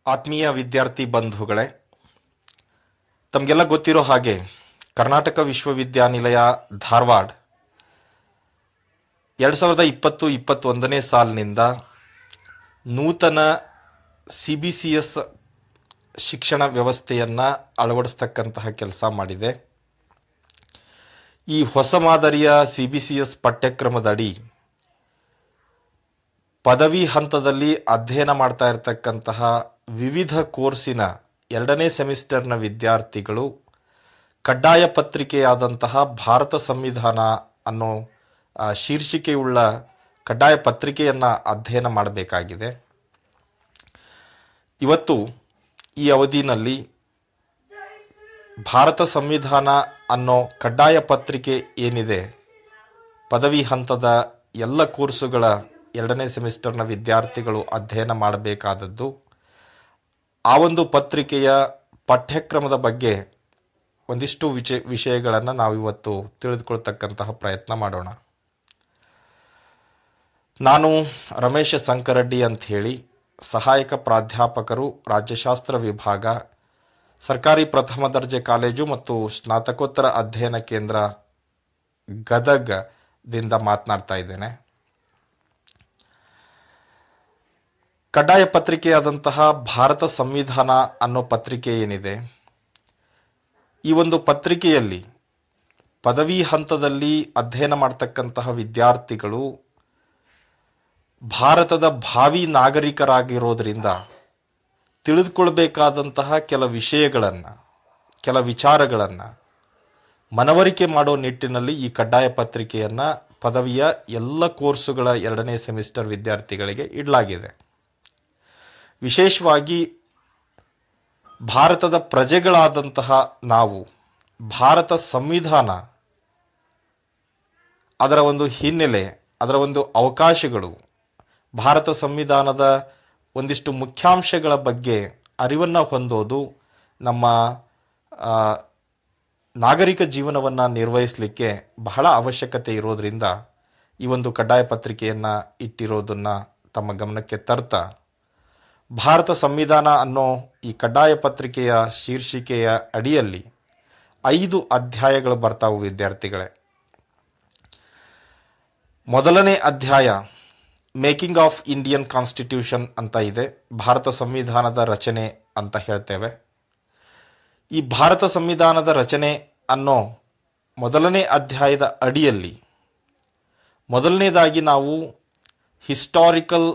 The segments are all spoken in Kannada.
ಆತ್ಮೀಯ ವಿದ್ಯಾರ್ಥಿ ಬಂಧುಗಳೇ, ತಮಗೆಲ್ಲ ಗೊತ್ತಿರೋ ಹಾಗೆ ಕರ್ನಾಟಕ ವಿಶ್ವವಿದ್ಯಾನಿಲಯ ಧಾರವಾಡ 2020-21ನೇ ಸಾಲಿನಿಂದ ನೂತನ CBCS ಶಿಕ್ಷಣ ವ್ಯವಸ್ಥೆಯನ್ನು ಅಳವಡಿಸ್ತಕ್ಕಂತಹ ಕೆಲಸ ಮಾಡಿದೆ. ಈ ಹೊಸ ಮಾದರಿಯ CBCS ಪಠ್ಯಕ್ರಮದಡಿ ಪದವಿ ಹಂತದಲ್ಲಿ ಅಧ್ಯಯನ ಮಾಡ್ತಾ ಇರತಕ್ಕಂತಹ ವಿವಿಧ ಕೋರ್ಸಿನ 2ನೇ ಸೆಮಿಸ್ಟರ್ನ ವಿದ್ಯಾರ್ಥಿಗಳು ಕಡ್ಡಾಯ ಪತ್ರಿಕೆಯಾದಂತಹ ಭಾರತ ಸಂವಿಧಾನ ಅನ್ನೋ ಶೀರ್ಷಿಕೆಯುಳ್ಳ ಕಡ್ಡಾಯ ಪತ್ರಿಕೆಯನ್ನು ಅಧ್ಯಯನ ಮಾಡಬೇಕಾಗಿದೆ. ಇವತ್ತು ಈ ಅವಧಿನಲ್ಲಿ ಭಾರತ ಸಂವಿಧಾನ ಅನ್ನೋ ಕಡ್ಡಾಯ ಪತ್ರಿಕೆ ಏನಿದೆ, ಪದವಿ ಹಂತದ ಎಲ್ಲ ಕೋರ್ಸುಗಳ 2ನೇ ಸೆಮಿಸ್ಟರ್ನ ವಿದ್ಯಾರ್ಥಿಗಳು ಅಧ್ಯಯನ ಮಾಡಬೇಕಾದದ್ದು, ಆ ಒಂದು ಪತ್ರಿಕೆಯ ಪಠ್ಯಕ್ರಮದ ಬಗ್ಗೆ ಒಂದಿಷ್ಟು ವಿಷಯಗಳನ್ನು ನಾವು ಇವತ್ತು ತಿಳಿದುಕೊಳ್ತಕ್ಕಂತಹ ಪ್ರಯತ್ನ ಮಾಡೋಣ. ನಾನು ರಮೇಶ ಸಂಕರಡ್ಡಿ ಅಂತ ಹೇಳಿ, ಸಹಾಯಕ ಪ್ರಾಧ್ಯಾಪಕರು, ರಾಜ್ಯಶಾಸ್ತ್ರ ವಿಭಾಗ, ಸರ್ಕಾರಿ ಪ್ರಥಮ ದರ್ಜೆ ಕಾಲೇಜು ಮತ್ತು ಸ್ನಾತಕೋತ್ತರ ಅಧ್ಯಯನ ಕೇಂದ್ರ ಗದಗದಿಂದ ಮಾತನಾಡ್ತಾ ಇದ್ದೇನೆ. ಕಡ್ಡಾಯ ಪತ್ರಿಕೆಯಾದಂತಹ ಭಾರತ ಸಂವಿಧಾನ ಅನ್ನೋ ಪತ್ರಿಕೆ ಏನಿದೆ, ಈ ಒಂದು ಪತ್ರಿಕೆಯಲ್ಲಿ ಪದವಿ ಹಂತದಲ್ಲಿ ಅಧ್ಯಯನ ಮಾಡ್ತಕ್ಕಂತಹ ವಿದ್ಯಾರ್ಥಿಗಳು ಭಾರತದ ಭಾವಿ ನಾಗರಿಕರಾಗಿರೋದ್ರಿಂದ ತಿಳಿದುಕೊಳ್ಬೇಕಾದಂತಹ ಕೆಲ ವಿಷಯಗಳನ್ನು, ಕೆಲ ವಿಚಾರಗಳನ್ನು ಮನವರಿಕೆ ಮಾಡೋ ನಿಟ್ಟಿನಲ್ಲಿ ಈ ಕಡ್ಡಾಯ ಪತ್ರಿಕೆಯನ್ನು ಪದವಿಯ ಎಲ್ಲ ಕೋರ್ಸುಗಳ 2ನೇ ಸೆಮಿಸ್ಟರ್ ವಿದ್ಯಾರ್ಥಿಗಳಿಗೆ ಇಡಲಾಗಿದೆ. ವಿಶೇಷವಾಗಿ ಭಾರತದ ಪ್ರಜೆಗಳಾದಂತಹ ನಾವು ಭಾರತ ಸಂವಿಧಾನ, ಅದರ ಒಂದು ಹಿನ್ನೆಲೆ, ಅದರ ಒಂದು ಅವಕಾಶಗಳು, ಭಾರತ ಸಂವಿಧಾನದ ಒಂದಿಷ್ಟು ಮುಖ್ಯಾಂಶಗಳ ಬಗ್ಗೆ ಅರಿವನ್ನು ಹೊಂದೋದು ನಮ್ಮ ನಾಗರಿಕ ಜೀವನವನ್ನು ನಿರ್ವಹಿಸಲಿಕ್ಕೆ ಬಹಳ ಅವಶ್ಯಕತೆ ಇರೋದರಿಂದ ಈ ಒಂದು ಕಡ್ಡಾಯ ಪತ್ರಿಕೆಯನ್ನು ಇಟ್ಟಿರೋದನ್ನು ತಮ್ಮ ಗಮನಕ್ಕೆ ತರ್ತಾ, ಭಾರತ ಸಂವಿಧಾನ ಅನ್ನೋ ಈ ಕಡ್ಡಾಯ ಪತ್ರಿಕೆಯ ಶೀರ್ಷಿಕೆಯ ಅಡಿಯಲ್ಲಿ 5 ಅಧ್ಯಾಯಗಳು ಬರ್ತಾವು ವಿದ್ಯಾರ್ಥಿಗಳೇ. ಮೊದಲನೇ ಅಧ್ಯಾಯ ಮೇಕಿಂಗ್ ಆಫ್ ಇಂಡಿಯನ್ ಕಾನ್ಸ್ಟಿಟ್ಯೂಷನ್ ಅಂತ ಇದೆ. ಭಾರತ ಸಂವಿಧಾನದ ರಚನೆ ಅಂತ ಹೇಳ್ತೇವೆ. ಈ ಭಾರತ ಸಂವಿಧಾನದ ರಚನೆ ಅನ್ನೋ ಮೊದಲನೇ ಅಧ್ಯಾಯದ ಅಡಿಯಲ್ಲಿ ಮೊದಲನೇದಾಗಿ ನಾವು historical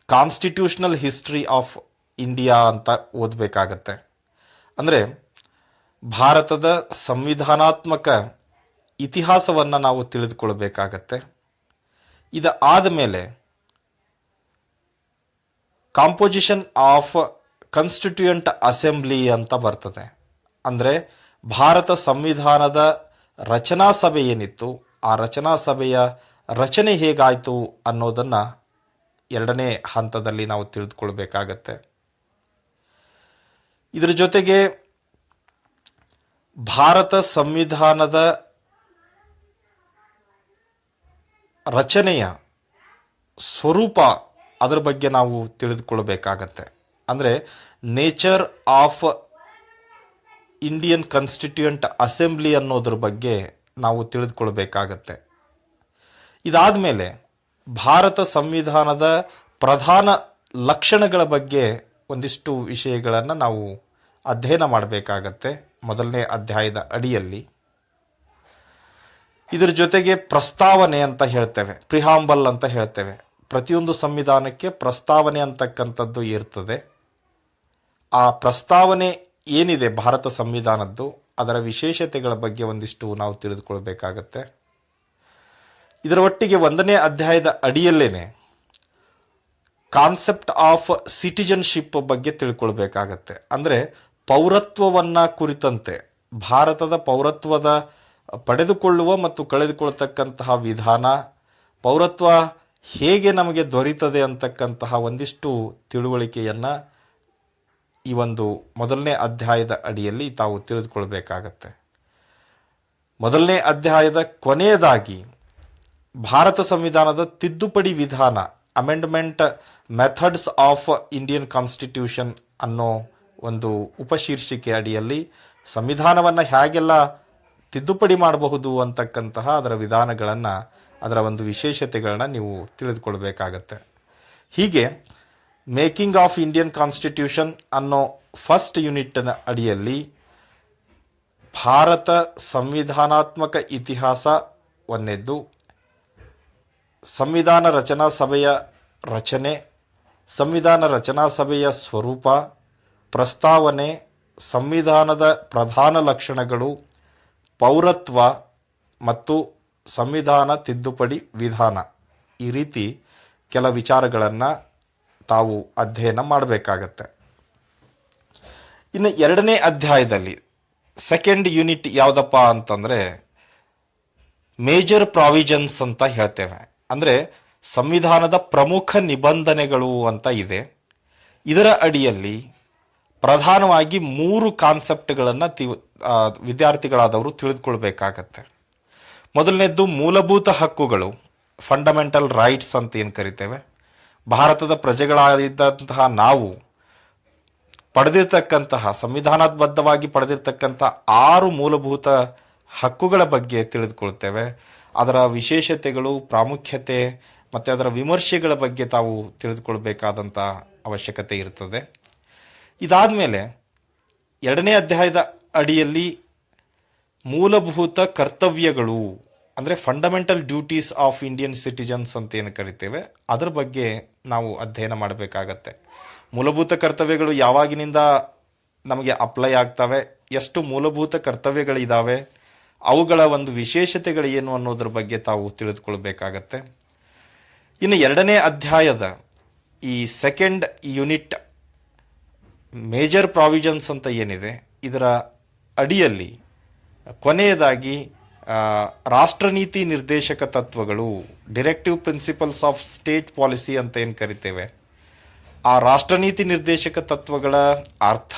constitutional history of India ಅಂತ ಓದಬೇಕಾಗತ್ತೆ. ಅಂದರೆ ಭಾರತದ ಸಂವಿಧಾನಾತ್ಮಕ ಇತಿಹಾಸವನ್ನು ನಾವು ತಿಳಿದುಕೊಳ್ಬೇಕಾಗತ್ತೆ. ಇದಾದ ಮೇಲೆ ಕಾಂಪೋಸಿಷನ್ ಆಫ್ ಕಾನ್ಸ್ಟಿಟ್ಯೂಯೆಂಟ್ ಅಸೆಂಬ್ಲಿ ಅಂತ ಬರ್ತದೆ. ಅಂದರೆ ಭಾರತ ಸಂವಿಧಾನದ ರಚನಾ ಸಭೆ ಏನಿತ್ತು, ಆ ರಚನಾ ಸಭೆಯ ರಚನೆ ಹೇಗಾಯಿತು ಅನ್ನೋದನ್ನು 2ನೇ ಹಂತದಲ್ಲಿ ನಾವು ತಿಳಿದುಕೊಳ್ಬೇಕಾಗತ್ತೆ. ಇದರ ಜೊತೆಗೆ ಭಾರತ ಸಂವಿಧಾನದ ರಚನೆಯ ಸ್ವರೂಪ, ಅದರ ಬಗ್ಗೆ ನಾವು ತಿಳಿದುಕೊಳ್ಬೇಕಾಗತ್ತೆ. ಅಂದರೆ nature of Indian constituent assembly ಅನ್ನೋದ್ರ ಬಗ್ಗೆ ನಾವು ತಿಳಿದುಕೊಳ್ಬೇಕಾಗತ್ತೆ. ಇದಾದ ಮೇಲೆ ಭಾರತ ಸಂವಿಧಾನದ ಪ್ರಧಾನ ಲಕ್ಷಣಗಳ ಬಗ್ಗೆ ಒಂದಿಷ್ಟು ವಿಷಯಗಳನ್ನು ನಾವು ಅಧ್ಯಯನ ಮಾಡಬೇಕಾಗತ್ತೆ ಮೊದಲನೇ ಅಧ್ಯಾಯದ ಅಡಿಯಲ್ಲಿ. ಇದರ ಜೊತೆಗೆ ಪ್ರಸ್ತಾವನೆ ಅಂತ ಹೇಳ್ತೇವೆ, ಪ್ರಿಹಾಂಬಲ್ ಅಂತ ಹೇಳ್ತೇವೆ. ಪ್ರತಿಯೊಂದು ಸಂವಿಧಾನಕ್ಕೆ ಪ್ರಸ್ತಾವನೆ ಅಂತಕ್ಕಂಥದ್ದು ಇರ್ತದೆ. ಆ ಪ್ರಸ್ತಾವನೆ ಏನಿದೆ ಭಾರತ ಸಂವಿಧಾನದ್ದು, ಅದರ ವಿಶೇಷತೆಗಳ ಬಗ್ಗೆ ಒಂದಿಷ್ಟು ನಾವು ತಿಳಿದುಕೊಳ್ಬೇಕಾಗತ್ತೆ. ಇದರ ಒಟ್ಟಿಗೆ 1ನೇ ಅಧ್ಯಾಯದ ಅಡಿಯಲ್ಲೇನೆ ಕಾನ್ಸೆಪ್ಟ್ ಆಫ್ ಸಿಟಿಜನ್ಶಿಪ್ ಬಗ್ಗೆ ತಿಳ್ಕೊಳ್ಬೇಕಾಗತ್ತೆ. ಅಂದರೆ ಪೌರತ್ವವನ್ನು ಕುರಿತಂತೆ, ಭಾರತದ ಪೌರತ್ವದ ಪಡೆದುಕೊಳ್ಳುವ ಮತ್ತು ಕಳೆದುಕೊಳ್ತಕ್ಕಂತಹ ವಿಧಾನ, ಪೌರತ್ವ ಹೇಗೆ ನಮಗೆ ದೊರೀತದೆ ಅಂತಕ್ಕಂತಹ ಒಂದಿಷ್ಟು ತಿಳುವಳಿಕೆಯನ್ನು ಈ ಒಂದು ಮೊದಲನೇ ಅಧ್ಯಾಯದ ಅಡಿಯಲ್ಲಿ ತಾವು ತಿಳಿದುಕೊಳ್ಬೇಕಾಗತ್ತೆ. ಮೊದಲನೇ ಅಧ್ಯಾಯದ ಕೊನೆಯದಾಗಿ ಭಾರತ ಸಂವಿಧಾನದ ತಿದ್ದುಪಡಿ ವಿಧಾನ amendment methods of Indian constitution ಅನ್ನೋ ಒಂದು ಉಪಶೀರ್ಷಿಕೆ ಅಡಿಯಲ್ಲಿ ಸಂವಿಧಾನವನ್ನು ಹೇಗೆಲ್ಲ ತಿದ್ದುಪಡಿ ಮಾಡಬಹುದು ಅಂತಕ್ಕಂತಹ ಅದರ ವಿಧಾನಗಳನ್ನು, ಅದರ ಒಂದು ವಿಶೇಷತೆಗಳನ್ನ ನೀವು ತಿಳಿದುಕೊಳ್ಬೇಕಾಗತ್ತೆ. ಹೀಗೆ ಮೇಕಿಂಗ್ ಆಫ್ ಇಂಡಿಯನ್ ಕಾನ್ಸ್ಟಿಟ್ಯೂಷನ್ ಅನ್ನೋ ಫಸ್ಟ್ ಯೂನಿಟ್ನ ಅಡಿಯಲ್ಲಿ ಭಾರತ ಸಂವಿಧಾನಾತ್ಮಕ ಇತಿಹಾಸ ಒಂದನೇದ್ದು, ಸಂವಿಧಾನ ರಚನಾ ಸಭೆಯ ರಚನೆ, ಸಂವಿಧಾನ ರಚನಾ ಸಭೆಯ ಸ್ವರೂಪ, ಪ್ರಸ್ತಾವನೆ, ಸಂವಿಧಾನದ ಪ್ರಧಾನ ಲಕ್ಷಣಗಳು, ಪೌರತ್ವ ಮತ್ತು ಸಂವಿಧಾನ ತಿದ್ದುಪಡಿ ವಿಧಾನ, ಈ ರೀತಿ ಕೆಲ ವಿಚಾರಗಳನ್ನು ತಾವು ಅಧ್ಯಯನ ಮಾಡಬೇಕಾಗತ್ತೆ. ಇನ್ನು ಎರಡನೇ ಅಧ್ಯಾಯದಲ್ಲಿ ಸೆಕೆಂಡ್ ಯೂನಿಟ್ ಯಾವುದಪ್ಪ ಅಂತಂದರೆ ಮೇಜರ್ ಪ್ರಾವಿಷನ್ಸ್ ಅಂತ ಹೇಳ್ತೇವೆ. ಅಂದರೆ ಸಂವಿಧಾನದ ಪ್ರಮುಖ ನಿಬಂಧನೆಗಳು ಅಂತ ಇದೆ. ಇದರ ಅಡಿಯಲ್ಲಿ ಪ್ರಧಾನವಾಗಿ 3 ಕಾನ್ಸೆಪ್ಟ್ಗಳನ್ನು ವಿದ್ಯಾರ್ಥಿಗಳಾದವರು ತಿಳಿದುಕೊಳ್ಬೇಕಾಗತ್ತೆ. ಮೊದಲನೇದ್ದು ಮೂಲಭೂತ ಹಕ್ಕುಗಳು, ಫಂಡಮೆಂಟಲ್ ರೈಟ್ಸ್ ಅಂತ ಏನು ಕರಿತೇವೆ. ಭಾರತದ ಪ್ರಜೆಗಳಾಗಿದ್ದಂತಹ ನಾವು ಪಡೆದಿರ್ತಕ್ಕಂತಹ, ಸಂವಿಧಾನಬದ್ಧವಾಗಿ ಪಡೆದಿರ್ತಕ್ಕಂಥ 6 ಮೂಲಭೂತ ಹಕ್ಕುಗಳ ಬಗ್ಗೆ ತಿಳಿದುಕೊಳ್ತೇವೆ. ಅದರ ವಿಶೇಷತೆಗಳು, ಪ್ರಾಮುಖ್ಯತೆ ಮತ್ತು ಅದರ ವಿಮರ್ಶೆಗಳ ಬಗ್ಗೆ ತಾವು ತಿಳಿದುಕೊಳ್ಬೇಕಾದಂಥ ಅವಶ್ಯಕತೆ ಇರ್ತದೆ. ಇದಾದ ಮೇಲೆ ಎರಡನೇ ಅಧ್ಯಾಯದ ಅಡಿಯಲ್ಲಿ ಮೂಲಭೂತ ಕರ್ತವ್ಯಗಳು, ಅಂದರೆ fundamental duties of Indian citizens ಅಂತ ಏನು ಕರಿತೇವೆ, ಅದರ ಬಗ್ಗೆ ನಾವು ಅಧ್ಯಯನ ಮಾಡಬೇಕಾಗತ್ತೆ. ಮೂಲಭೂತ ಕರ್ತವ್ಯಗಳು ಯಾವಾಗಿನಿಂದ ನಮಗೆ ಅಪ್ಲೈ ಆಗ್ತವೆ, ಎಷ್ಟು ಮೂಲಭೂತ ಕರ್ತವ್ಯಗಳಿದ್ದಾವೆ, ಅವುಗಳ ಒಂದು ವಿಶೇಷತೆಗಳು ಏನು ಅನ್ನೋದ್ರ ಬಗ್ಗೆ ತಾವು ತಿಳಿದುಕೊಳ್ಬೇಕಾಗತ್ತೆ. ಇನ್ನು ಎರಡನೇ ಅಧ್ಯಾಯದ ಈ ಸೆಕೆಂಡ್ ಯೂನಿಟ್ ಮೇಜರ್ ಪ್ರಾವಿಷನ್ಸ್ ಅಂತ ಏನಿದೆ, ಇದರ ಅಡಿಯಲ್ಲಿ ಕೊನೆಯದಾಗಿ ರಾಷ್ಟ್ರನೀತಿ ನಿರ್ದೇಶಕ ತತ್ವಗಳು, directive principles of state policy ಅಂತ ಏನು ಕರಿತೇವೆ, ಆ ರಾಷ್ಟ್ರನೀತಿ ನಿರ್ದೇಶಕ ತತ್ವಗಳ ಅರ್ಥ,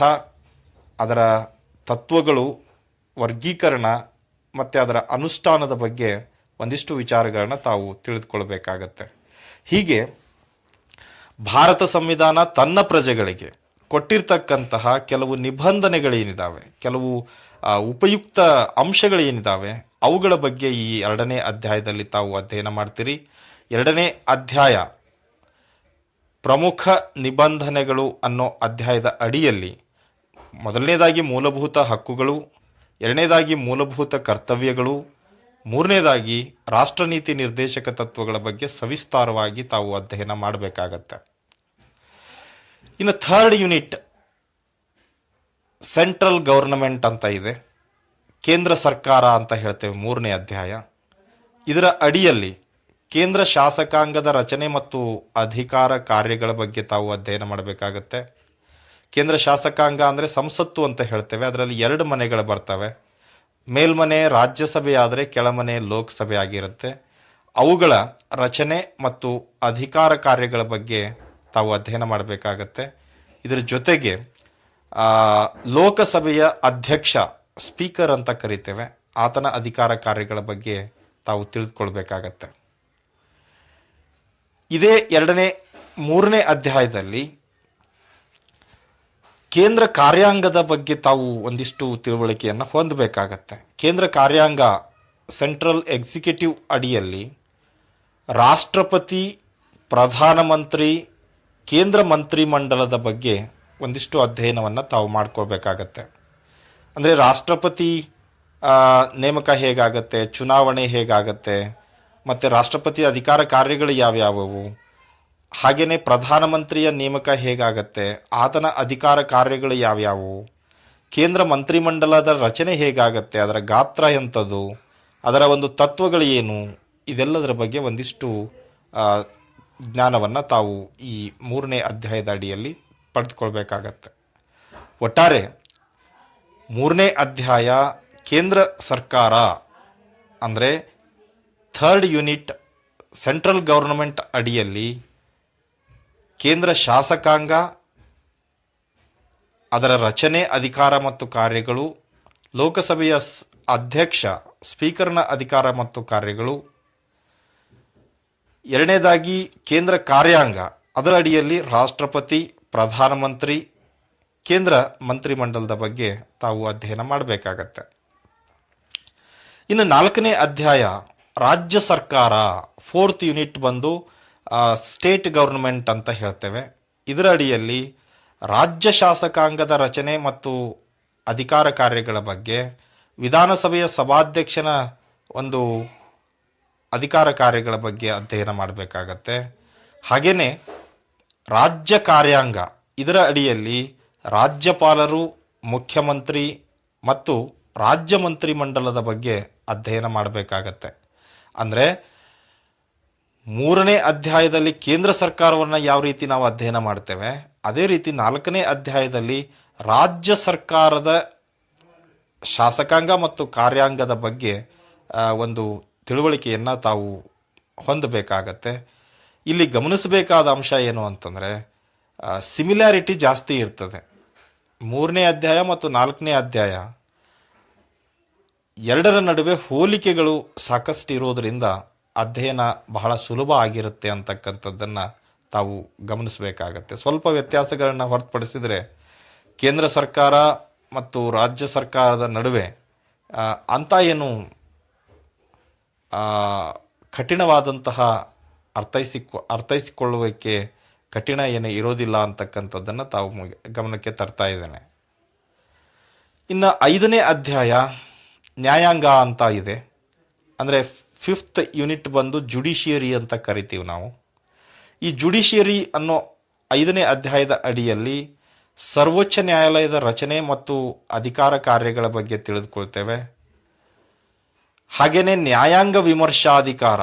ಅದರ ತತ್ವಗಳು, ವರ್ಗೀಕರಣ ಮತ್ತು ಅದರ ಅನುಷ್ಠಾನದ ಬಗ್ಗೆ ಒಂದಿಷ್ಟು ವಿಚಾರಗಳನ್ನ ತಾವು ತಿಳಿದುಕೊಳ್ಬೇಕಾಗತ್ತೆ. ಹೀಗೆ ಭಾರತ ಸಂವಿಧಾನ ತನ್ನ ಪ್ರಜೆಗಳಿಗೆ ಕೊಟ್ಟಿರ್ತಕ್ಕಂತಹ ಕೆಲವು ನಿಬಂಧನೆಗಳೇನಿದ್ದಾವೆ, ಕೆಲವು ಉಪಯುಕ್ತ ಅಂಶಗಳೇನಿದ್ದಾವೆ, ಅವುಗಳ ಬಗ್ಗೆ ಈ ಎರಡನೇ ಅಧ್ಯಾಯದಲ್ಲಿ ತಾವು ಅಧ್ಯಯನ ಮಾಡ್ತೀರಿ. ಎರಡನೇ ಅಧ್ಯಾಯ ಪ್ರಮುಖ ನಿಬಂಧನೆಗಳು ಅನ್ನೋ ಅಧ್ಯಾಯದ ಅಡಿಯಲ್ಲಿ ಮೊದಲನೇದಾಗಿ ಮೂಲಭೂತ ಹಕ್ಕುಗಳು, ಎರಡನೇದಾಗಿ ಮೂಲಭೂತ ಕರ್ತವ್ಯಗಳು, ಮೂರನೇದಾಗಿ ರಾಷ್ಟ್ರನೀತಿ ನಿರ್ದೇಶಕ ತತ್ವಗಳ ಬಗ್ಗೆ ಸವಿಸ್ತಾರವಾಗಿ ತಾವು ಅಧ್ಯಯನ ಮಾಡಬೇಕಾಗತ್ತೆ. ಇನ್ನು ಥರ್ಡ್ ಯೂನಿಟ್ ಸೆಂಟ್ರಲ್ ಗವರ್ನಮೆಂಟ್ ಅಂತ ಇದೆ, ಕೇಂದ್ರ ಸರ್ಕಾರ ಅಂತ ಹೇಳ್ತೇವೆ. ಮೂರನೇ ಅಧ್ಯಾಯ, ಇದರ ಅಡಿಯಲ್ಲಿ ಕೇಂದ್ರ ಶಾಸಕಾಂಗದ ರಚನೆ ಮತ್ತು ಅಧಿಕಾರ ಕಾರ್ಯಗಳ ಬಗ್ಗೆ ತಾವು ಅಧ್ಯಯನ ಮಾಡಬೇಕಾಗತ್ತೆ. ಕೇಂದ್ರ ಶಾಸಕಾಂಗ ಅಂದರೆ ಸಂಸತ್ತು ಅಂತ ಹೇಳ್ತೇವೆ. ಅದರಲ್ಲಿ 2 ಮನೆಗಳು ಬರ್ತವೆ. ಮೇಲ್ಮನೆ ರಾಜ್ಯಸಭೆ ಆದರೆ ಕೆಳಮನೆ ಲೋಕಸಭೆ ಆಗಿರುತ್ತೆ. ಅವುಗಳ ರಚನೆ ಮತ್ತು ಅಧಿಕಾರ ಕಾರ್ಯಗಳ ಬಗ್ಗೆ ತಾವು ಅಧ್ಯಯನ ಮಾಡಬೇಕಾಗತ್ತೆ. ಇದರ ಜೊತೆಗೆ ಲೋಕಸಭೆಯ ಅಧ್ಯಕ್ಷ, ಸ್ಪೀಕರ್ ಅಂತ ಕರಿತೇವೆ, ಆತನ ಅಧಿಕಾರ ಕಾರ್ಯಗಳ ಬಗ್ಗೆ ತಾವು ತಿಳಿದುಕೊಳ್ಬೇಕಾಗತ್ತೆ. ಇದೇ ಮೂರನೇ ಅಧ್ಯಾಯದಲ್ಲಿ ಕೇಂದ್ರ ಕಾರ್ಯಾಂಗದ ಬಗ್ಗೆ ತಾವು ಒಂದಿಷ್ಟು ತಿಳುವಳಿಕೆಯನ್ನು ಹೊಂದಬೇಕಾಗತ್ತೆ. ಕೇಂದ್ರ ಕಾರ್ಯಾಂಗ, ಸೆಂಟ್ರಲ್ ಎಕ್ಸಿಕ್ಯೂಟಿವ್ ಅಡಿಯಲ್ಲಿ ರಾಷ್ಟ್ರಪತಿ, ಪ್ರಧಾನಮಂತ್ರಿ, ಕೇಂದ್ರ ಮಂತ್ರಿಮಂಡಲದ ಬಗ್ಗೆ ಒಂದಿಷ್ಟು ಅಧ್ಯಯನವನ್ನು ತಾವು ಮಾಡ್ಕೊಳ್ಬೇಕಾಗತ್ತೆ. ಅಂದರೆ ರಾಷ್ಟ್ರಪತಿ ನೇಮಕ ಹೇಗಾಗತ್ತೆ, ಚುನಾವಣೆ ಹೇಗಾಗತ್ತೆ, ಮತ್ತು ರಾಷ್ಟ್ರಪತಿ ಅಧಿಕಾರ ಕಾರ್ಯಗಳು ಯಾವ್ಯಾವವು, ಹಾಗೆಯೇ ಪ್ರಧಾನಮಂತ್ರಿಯ ನೇಮಕ ಹೇಗಾಗತ್ತೆ, ಆತನ ಅಧಿಕಾರ ಕಾರ್ಯಗಳು ಯಾವ್ಯಾವು, ಕೇಂದ್ರ ಮಂತ್ರಿಮಂಡಲದ ರಚನೆ ಹೇಗಾಗತ್ತೆ, ಅದರ ಗಾತ್ರ ಎಂಥದ್ದು, ಅದರ ಒಂದು ತತ್ವಗಳು ಏನು, ಇದೆಲ್ಲದರ ಬಗ್ಗೆ ಒಂದಿಷ್ಟು ಜ್ಞಾನವನ್ನು ತಾವು ಈ ಮೂರನೇ ಅಧ್ಯಾಯದ ಅಡಿಯಲ್ಲಿ ಪಡೆದುಕೊಳ್ಬೇಕಾಗತ್ತೆ. ಒಟ್ಟಾರೆ ಮೂರನೇ ಅಧ್ಯಾಯ ಕೇಂದ್ರ ಸರ್ಕಾರ ಅಂದರೆ ಥರ್ಡ್ ಯೂನಿಟ್ ಸೆಂಟ್ರಲ್ ಗವರ್ನಮೆಂಟ್ ಅಡಿಯಲ್ಲಿ ಕೇಂದ್ರ ಶಾಸಕಾಂಗ, ಅದರ ರಚನೆ, ಅಧಿಕಾರ ಮತ್ತು ಕಾರ್ಯಗಳು, ಲೋಕಸಭೆಯ ಅಧ್ಯಕ್ಷ, ಸ್ಪೀಕರ್ನ ಅಧಿಕಾರ ಮತ್ತು ಕಾರ್ಯಗಳು, ಎರಡನೇದಾಗಿ ಕೇಂದ್ರ ಕಾರ್ಯಾಂಗ, ಅದರ ಅಡಿಯಲ್ಲಿ ರಾಷ್ಟ್ರಪತಿ, ಪ್ರಧಾನಮಂತ್ರಿ, ಕೇಂದ್ರ ಮಂತ್ರಿಮಂಡಲದ ಬಗ್ಗೆ ತಾವು ಅಧ್ಯಯನ ಮಾಡಬೇಕಾಗತ್ತೆ. ಇನ್ನು 4ನೇ ಅಧ್ಯಾಯ ರಾಜ್ಯ ಸರ್ಕಾರ, 4th ಯೂನಿಟ್ ಬಂದು ಸ್ಟೇಟ್ ಗವರ್ನಮೆಂಟ್ ಅಂತ ಹೇಳ್ತೇವೆ. ಇದರ ಅಡಿಯಲ್ಲಿ ರಾಜ್ಯ ಶಾಸಕಾಂಗದ ರಚನೆ ಮತ್ತು ಅಧಿಕಾರ ಕಾರ್ಯಗಳ ಬಗ್ಗೆ, ವಿಧಾನಸಭೆಯ ಸಭಾಧ್ಯಕ್ಷನ ಒಂದು ಅಧಿಕಾರ ಕಾರ್ಯಗಳ ಬಗ್ಗೆ ಅಧ್ಯಯನ ಮಾಡಬೇಕಾಗತ್ತೆ. ಹಾಗೆಯೇ ರಾಜ್ಯ ಕಾರ್ಯಾಂಗ, ಇದರ ಅಡಿಯಲ್ಲಿ ರಾಜ್ಯಪಾಲರು, ಮುಖ್ಯಮಂತ್ರಿ ಮತ್ತು ರಾಜ್ಯ ಮಂತ್ರಿಮಂಡಲದ ಬಗ್ಗೆ ಅಧ್ಯಯನ ಮಾಡಬೇಕಾಗತ್ತೆ. ಅಂದರೆ 3ನೇ ಅಧ್ಯಾಯದಲ್ಲಿ ಕೇಂದ್ರ ಸರ್ಕಾರವನ್ನು ಯಾವ ರೀತಿ ನಾವು ಅಧ್ಯಯನ ಮಾಡ್ತೇವೆ, ಅದೇ ರೀತಿ 4ನೇ ಅಧ್ಯಾಯದಲ್ಲಿ ರಾಜ್ಯ ಸರ್ಕಾರದ ಶಾಸಕಾಂಗ ಮತ್ತು ಕಾರ್ಯಾಂಗದ ಬಗ್ಗೆ ಒಂದು ತಿಳುವಳಿಕೆಯನ್ನು ತಾವು ಹೊಂದಬೇಕಾಗತ್ತೆ. ಇಲ್ಲಿ ಗಮನಿಸಬೇಕಾದ ಅಂಶ ಏನು ಅಂತಂದರೆ, ಸಿಮಿಲ್ಯಾರಿಟಿ ಜಾಸ್ತಿ ಇರ್ತದೆ. 3ನೇ ಅಧ್ಯಾಯ ಮತ್ತು 4ನೇ ಅಧ್ಯಾಯ ಎರಡರ ನಡುವೆ ಹೋಲಿಕೆಗಳು ಸಾಕಷ್ಟು ಇರೋದರಿಂದ ಅಧ್ಯಯನ ಬಹಳ ಸುಲಭ ಆಗಿರುತ್ತೆ ಅಂತಕ್ಕಂಥದ್ದನ್ನು ತಾವು ಗಮನಿಸಬೇಕಾಗತ್ತೆ. ಸ್ವಲ್ಪ ವ್ಯತ್ಯಾಸಗಳನ್ನು ಹೊರತುಪಡಿಸಿದರೆ ಕೇಂದ್ರ ಸರ್ಕಾರ ಮತ್ತು ರಾಜ್ಯ ಸರ್ಕಾರದ ನಡುವೆ ಅಂಥ ಏನು ಕಠಿಣವಾದಂತಹ ಅರ್ಥೈಸಿಕೊಳ್ಳುವಿಕೆ ಕಠಿಣ ಏನು ಇರೋದಿಲ್ಲ ಅಂತಕ್ಕಂಥದ್ದನ್ನು ತಾವು ಗಮನಕ್ಕೆ ತರ್ತಾ ಇದ್ದೇನೆ. ಇನ್ನು 5ನೇ ಅಧ್ಯಾಯ ನ್ಯಾಯಾಂಗ ಅಂತ ಇದೆ. ಅಂದರೆ 5th ಯೂನಿಟ್ ಬಂದು ಜುಡಿಷಿಯರಿ ಅಂತ ಕರಿತೀವಿ ನಾವು. ಈ ಜುಡಿಷಿಯರಿ ಅನ್ನೋ 5ನೇ ಅಧ್ಯಾಯದ ಅಡಿಯಲ್ಲಿ ಸರ್ವೋಚ್ಚ ನ್ಯಾಯಾಲಯದ ರಚನೆ ಮತ್ತು ಅಧಿಕಾರ ಕಾರ್ಯಗಳ ಬಗ್ಗೆ ತಿಳಿದುಕೊಳ್ತೇವೆ. ಹಾಗೆಯೇ ನ್ಯಾಯಾಂಗ ವಿಮರ್ಶಾಧಿಕಾರ,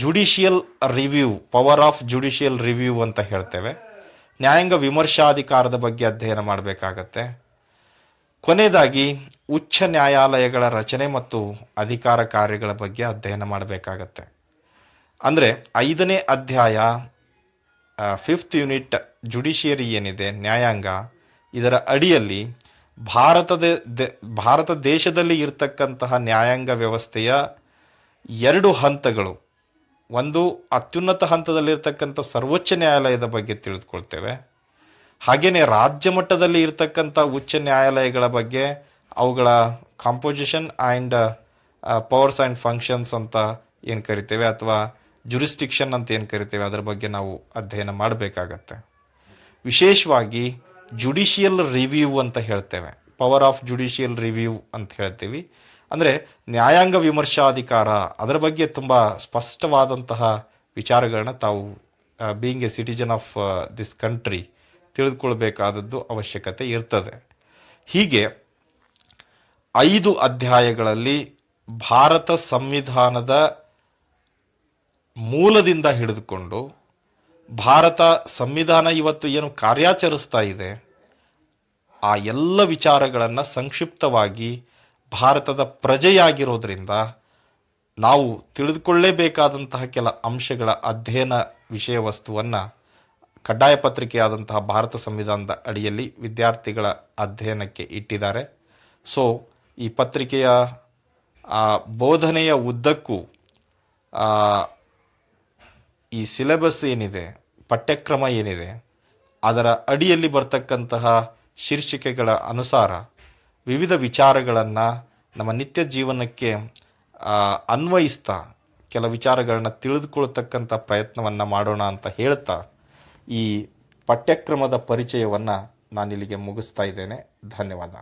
judicial review, power of judicial review ಅಂತ ಹೇಳ್ತೇವೆ. ನ್ಯಾಯಾಂಗ ವಿಮರ್ಶಾಧಿಕಾರದ ಬಗ್ಗೆ ಅಧ್ಯಯನ ಮಾಡಬೇಕಾಗತ್ತೆ. ಕೊನೆಯದಾಗಿ ಉಚ್ಚ ನ್ಯಾಯಾಲಯಗಳ ರಚನೆ ಮತ್ತು ಅಧಿಕಾರ ಕಾರ್ಯಗಳ ಬಗ್ಗೆ ಅಧ್ಯಯನ ಮಾಡಬೇಕಾಗತ್ತೆ. ಅಂದರೆ 5ನೇ ಅಧ್ಯಾಯ 5th ಯೂನಿಟ್ ಜುಡಿಷಿಯರಿ ಏನಿದೆ, ನ್ಯಾಯಾಂಗ, ಇದರ ಅಡಿಯಲ್ಲಿ ಭಾರತ ದೇಶದಲ್ಲಿ ಇರತಕ್ಕಂತಹ ನ್ಯಾಯಾಂಗ ವ್ಯವಸ್ಥೆಯ 2 ಹಂತಗಳು, ಒಂದು ಅತ್ಯುನ್ನತ ಹಂತದಲ್ಲಿರ್ತಕ್ಕಂಥ ಸರ್ವೋಚ್ಚ ನ್ಯಾಯಾಲಯದ ಬಗ್ಗೆ ತಿಳಿದುಕೊಳ್ತೇವೆ. ಹಾಗೆಯೇ ರಾಜ್ಯ ಮಟ್ಟದಲ್ಲಿ ಇರತಕ್ಕಂಥ ಉಚ್ಚ ನ್ಯಾಯಾಲಯಗಳ ಬಗ್ಗೆ, ಅವುಗಳ composition and powers and functions ಅಂತ ಏನು ಕರಿತೇವೆ, ಅಥವಾ ಜುರಿಸ್ಟಿಕ್ಷನ್ ಅಂತ ಏನು ಕರಿತೇವೆ, ಅದರ ಬಗ್ಗೆ ನಾವು ಅಧ್ಯಯನ ಮಾಡಬೇಕಾಗತ್ತೆ. ವಿಶೇಷವಾಗಿ ಜುಡಿಷಿಯಲ್ ರಿವ್ಯೂ ಅಂತ ಹೇಳ್ತೇವೆ, ಪವರ್ ಆಫ್ ಜುಡಿಷಿಯಲ್ ರಿವ್ಯೂ ಅಂತ ಹೇಳ್ತೀವಿ. ಅಂದರೆ ನ್ಯಾಯಾಂಗ ವಿಮರ್ಶಾಧಿಕಾರ, ಅದರ ಬಗ್ಗೆ ತುಂಬ ಸ್ಪಷ್ಟವಾದಂತಹ ವಿಚಾರಗಳನ್ನ ತಾವು being a citizen of this country ತಿಳಿದುಕೊಳ್ಬೇಕಾದದ್ದು ಅವಶ್ಯಕತೆ ಇರ್ತದೆ. ಹೀಗೆ 5 ಅಧ್ಯಾಯಗಳಲ್ಲಿ ಭಾರತ ಸಂವಿಧಾನದ ಮೂಲದಿಂದ ಹಿಡಿದುಕೊಂಡು ಭಾರತ ಸಂವಿಧಾನ ಇವತ್ತು ಏನು ಕಾರ್ಯಾಚರಿಸ್ತಾ ಇದೆ ಆ ಎಲ್ಲ ವಿಚಾರಗಳನ್ನು ಸಂಕ್ಷಿಪ್ತವಾಗಿ ಭಾರತದ ಪ್ರಜೆಯಾಗಿರೋದ್ರಿಂದ ನಾವು ತಿಳಿದುಕೊಳ್ಳೇಬೇಕಾದಂತಹ ಕೆಲ ಅಂಶಗಳ ಅಧ್ಯಯನ ವಿಷಯ ವಸ್ತುವನ್ನು ಕಡ್ಡಾಯ ಪತ್ರಿಕೆಯಾದಂತಹ ಭಾರತ ಸಂವಿಧಾನದ ಅಡಿಯಲ್ಲಿ ವಿದ್ಯಾರ್ಥಿಗಳ ಅಧ್ಯಯನಕ್ಕೆ ಇಟ್ಟಿದ್ದಾರೆ. ಸೊ ಈ ಪತ್ರಿಕೆಯ ಬೋಧನೆಯ ಉದ್ದಕ್ಕೂ ಈ ಸಿಲೆಬಸ್ ಏನಿದೆ, ಪಠ್ಯಕ್ರಮ ಏನಿದೆ, ಅದರ ಅಡಿಯಲ್ಲಿ ಬರ್ತಕ್ಕಂತಹ ಶೀರ್ಷಿಕೆಗಳ ಅನುಸಾರ ವಿವಿಧ ವಿಚಾರಗಳನ್ನು ನಮ್ಮ ನಿತ್ಯ ಜೀವನಕ್ಕೆ ಅನ್ವಯಿಸ್ತಾ ಕೆಲ ವಿಚಾರಗಳನ್ನ ತಿಳಿದುಕೊಳ್ತಕ್ಕಂಥ ಪ್ರಯತ್ನವನ್ನು ಮಾಡೋಣ ಅಂತ ಹೇಳ್ತಾ ಈ ಪಠ್ಯಕ್ರಮದ ಪರಿಚಯವನ್ನು ನಾನಿಲ್ಲಿಗೆ ಮುಗಿಸ್ತಾ ಇದ್ದೇನೆ. ಧನ್ಯವಾದ.